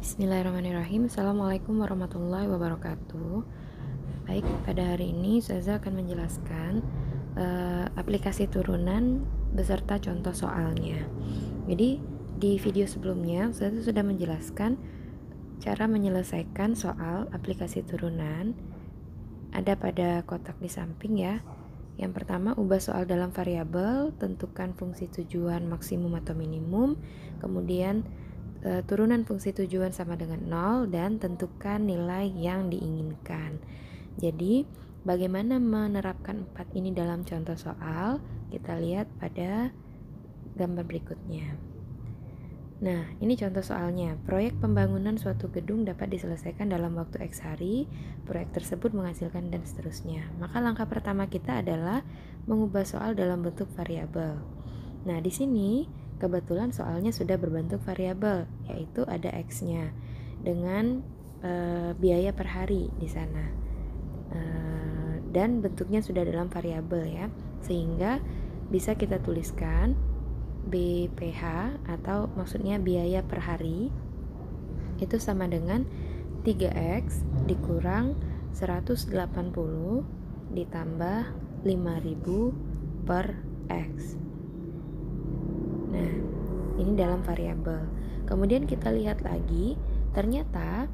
Bismillahirrahmanirrahim. Assalamualaikum warahmatullahi wabarakatuh. Baik, pada hari ini Ustazah akan menjelaskan aplikasi turunan beserta contoh soalnya. Jadi di video sebelumnya Ustazah sudah menjelaskan cara menyelesaikan soal aplikasi turunan. Ada pada kotak di samping ya. Yang pertama, ubah soal dalam variabel, tentukan fungsi tujuan maksimum atau minimum, kemudian turunan fungsi tujuan sama dengan 0 dan tentukan nilai yang diinginkan. Jadi, bagaimana menerapkan 4 ini dalam contoh soal? Kita lihat pada gambar berikutnya. Nah, ini contoh soalnya. Proyek pembangunan suatu gedung dapat diselesaikan dalam waktu X hari. Proyek tersebut menghasilkan dan seterusnya. Maka langkah pertama kita adalah mengubah soal dalam bentuk variabel. Nah, di sini kebetulan soalnya sudah berbentuk variabel, yaitu ada X-nya dengan biaya per hari di sana. Dan bentuknya sudah dalam variabel ya, sehingga bisa kita tuliskan BPH atau maksudnya biaya per hari itu sama dengan 3X dikurang 180 ditambah 5.000 per X. Nah, ini dalam variabel. Kemudian kita lihat lagi, ternyata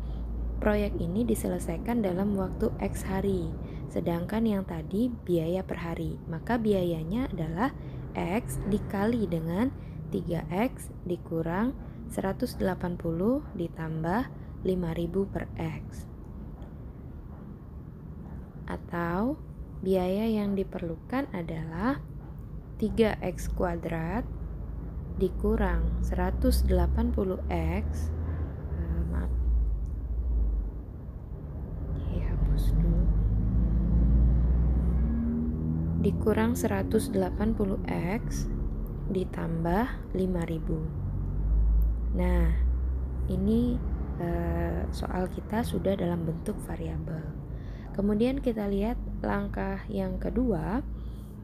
proyek ini diselesaikan dalam waktu X hari, sedangkan yang tadi biaya per hari. Maka biayanya adalah X dikali dengan 3X dikurang 180 ditambah 5.000 per X. Atau biaya yang diperlukan adalah 3X kuadrat dikurang 180x hapus dulu, dikurang 180x ditambah 5.000. Nah, ini soal kita sudah dalam bentuk variabel. Kemudian kita lihat langkah yang kedua,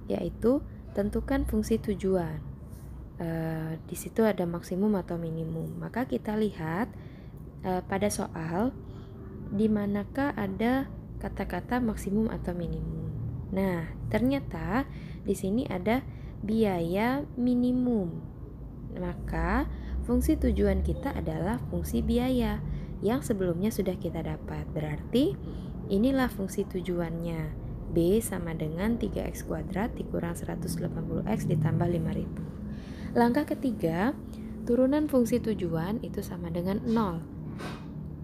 yaitu tentukan fungsi tujuan. Di situ ada maksimum atau minimum. Maka kita lihat pada soal di manakah ada kata-kata maksimum atau minimum. Nah, ternyata di sini ada biaya minimum. Maka fungsi tujuan kita adalah fungsi biaya yang sebelumnya sudah kita dapat. Berarti inilah fungsi tujuannya. B sama dengan 3x kuadrat dikurang 180x ditambah 5.000. Langkah ketiga, turunan fungsi tujuan itu sama dengan 0.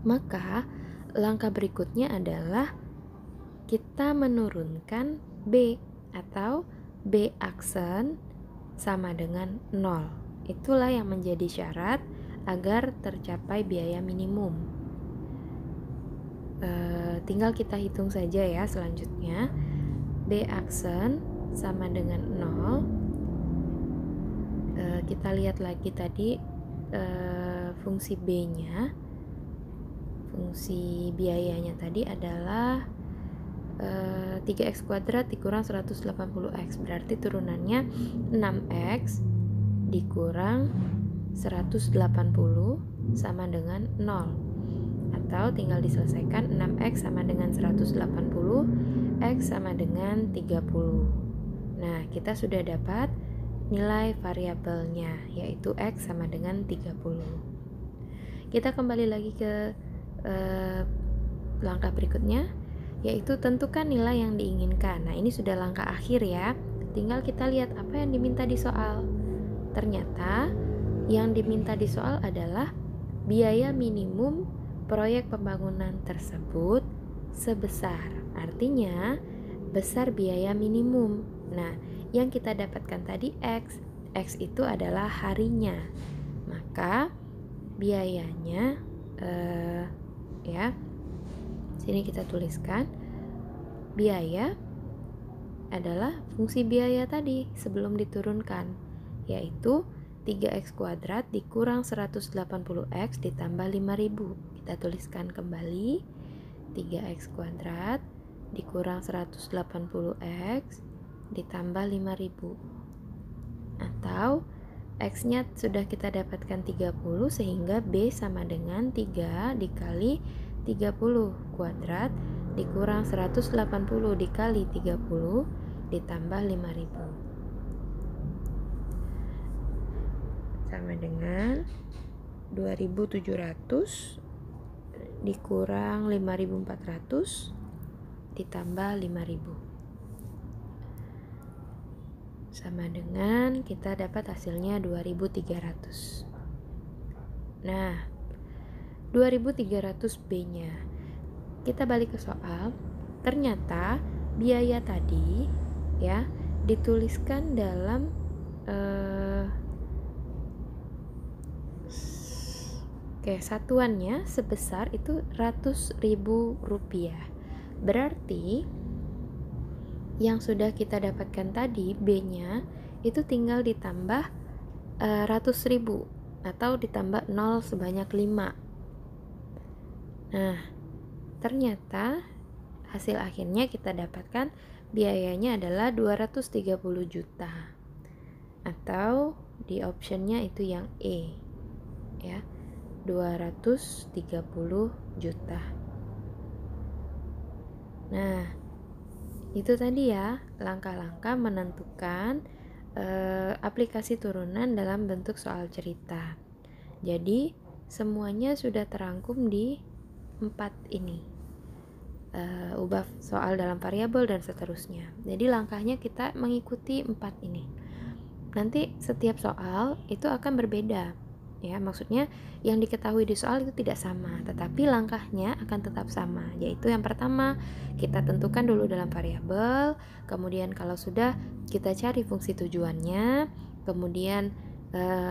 Maka langkah berikutnya adalah kita menurunkan B atau B aksen sama dengan 0. Itulah yang menjadi syarat agar tercapai biaya minimum. Tinggal kita hitung saja ya selanjutnya. B aksen sama dengan 0. Kita lihat lagi tadi fungsi B-nya, fungsi biayanya tadi adalah 3x kuadrat dikurang 180x, berarti turunannya 6x dikurang 180 sama dengan 0, atau tinggal diselesaikan 6x sama dengan 180, x sama dengan 30. Nah, kita sudah dapat nilai variabelnya, yaitu X sama dengan 30. Kita kembali lagi ke langkah berikutnya, yaitu tentukan nilai yang diinginkan. Nah, ini sudah langkah akhir ya. Tinggal kita lihat apa yang diminta di soal. Ternyata yang diminta di soal adalah biaya minimum proyek pembangunan tersebut sebesar. Artinya besar biaya minimum. Nah, yang kita dapatkan tadi X itu adalah harinya. Maka biayanya ya. Sini kita tuliskan biaya adalah fungsi biaya tadi sebelum diturunkan, yaitu 3x kuadrat dikurang 180x ditambah 5.000. Kita tuliskan kembali 3x kuadrat dikurang 180x ditambah 5.000, atau X-nya sudah kita dapatkan 30, sehingga B sama dengan 3 dikali 30 kuadrat dikurang 180 dikali 30 ditambah 5000 sama dengan 2700 dikurang 5400 ditambah 5000 sama dengan kita dapat hasilnya 2300. Nah, 2300 B-nya. Kita balik ke soal. Ternyata biaya tadi ya dituliskan dalam satuannya sebesar itu Rp100.000. Berarti yang sudah kita dapatkan tadi B-nya itu tinggal ditambah 100.000 atau ditambah 0 sebanyak 5. Nah, ternyata hasil akhirnya kita dapatkan biayanya adalah 230 juta, atau di optionnya itu yang E ya, 230 juta. Nah, itu tadi ya langkah-langkah menentukan aplikasi turunan dalam bentuk soal cerita. Jadi semuanya sudah terangkum di 4 ini, ubah soal dalam variabel dan seterusnya. Jadi langkahnya kita mengikuti 4 ini. Nanti setiap soal itu akan berbeda ya, maksudnya yang diketahui di soal itu tidak sama, tetapi langkahnya akan tetap sama, yaitu yang pertama kita tentukan dulu dalam variabel, kemudian kalau sudah kita cari fungsi tujuannya, kemudian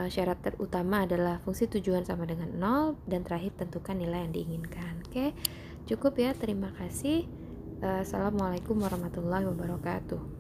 syarat terutama adalah fungsi tujuan sama dengan 0, dan terakhir tentukan nilai yang diinginkan. Oke, cukup ya, terima kasih. Assalamualaikum warahmatullahi wabarakatuh.